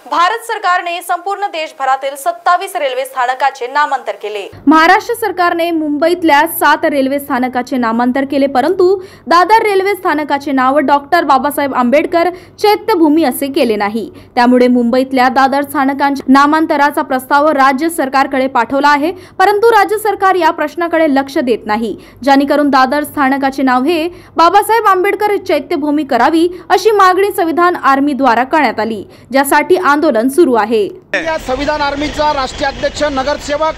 भारत सरकारने संपूर्ण देशभरातील 27 रेल्वे स्थानकाचे नामांतर केले। महाराष्ट्र सरकारने मुंबईतल्या 7 रेल्वे स्थानकाचे नामांतर केले, परंतु दादर रेल्वे स्थानकाचे नाव डॉक्टर बाबासाहेब आंबेडकर चैत्यभूमी असे केले नाही। त्यामुळे मुंबईतल्या दादर स्थानकांच्या नामांतराचा प्रस्ताव राज्य सरकारकडे पाठवला आहे, परंतु राज्य सरकार या प्रश्नाकडे लक्ष देत नाही, जेणेकरून दादर स्थानकाचे नाव हे बाबासाहेब आंबेडकर चैत्यभूमी करावी अशी मागणी संविधान आर्मी द्वारा करण्यात आली, ज्यासाठी आंदोलन सुरू आहे। या संविधान आर्मीचा राष्ट्रीय अध्यक्ष नगरसेवक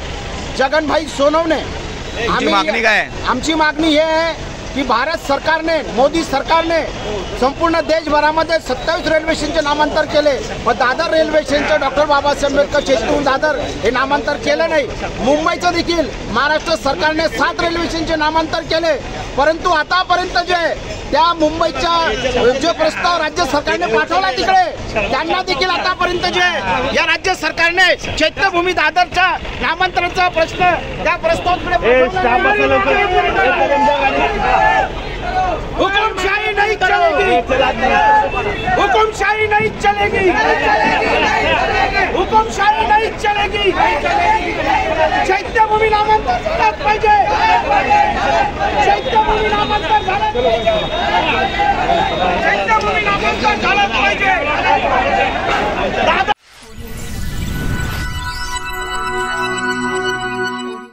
जगनभाई सोनवणे आमची मागणी हे आहे की भारत सरकारने, मोदी सरकारने संपूर्ण देशभरामध्ये 27 रेल्वे स्टेशनचे नामांतर केले, पण दादर रेल्वे स्टेशनचे डॉक्टर बाबासाहेब आंबेडकर चैत्यभूमी दादर हे नामांतर केले नाही। मुंबईचं देखील महाराष्ट्र सरकारने 7 रेल्वे स्टेशनचे नामांतर केले, परंतु आतापर्यंत जे त्या मुंबईचा जो प्रस्ताव राज्य सरकारने पाठवला तिकडे त्यांना देखील आतापर्यंत जे या राज्य सरकारने चैत्यभूमी दादरच्या नामांतराचा प्रश्न त्या प्रस्तावाकडे हुकुमशाही नहीं चलेगी, हुकुमशाही नहीं चलेगी, हुकुमशाही नहीं चलेगी। चैत्यभूमी नामांतर झालाच पाहिजे, चैत्यभूमी नामांतर झालाच पाहिजे।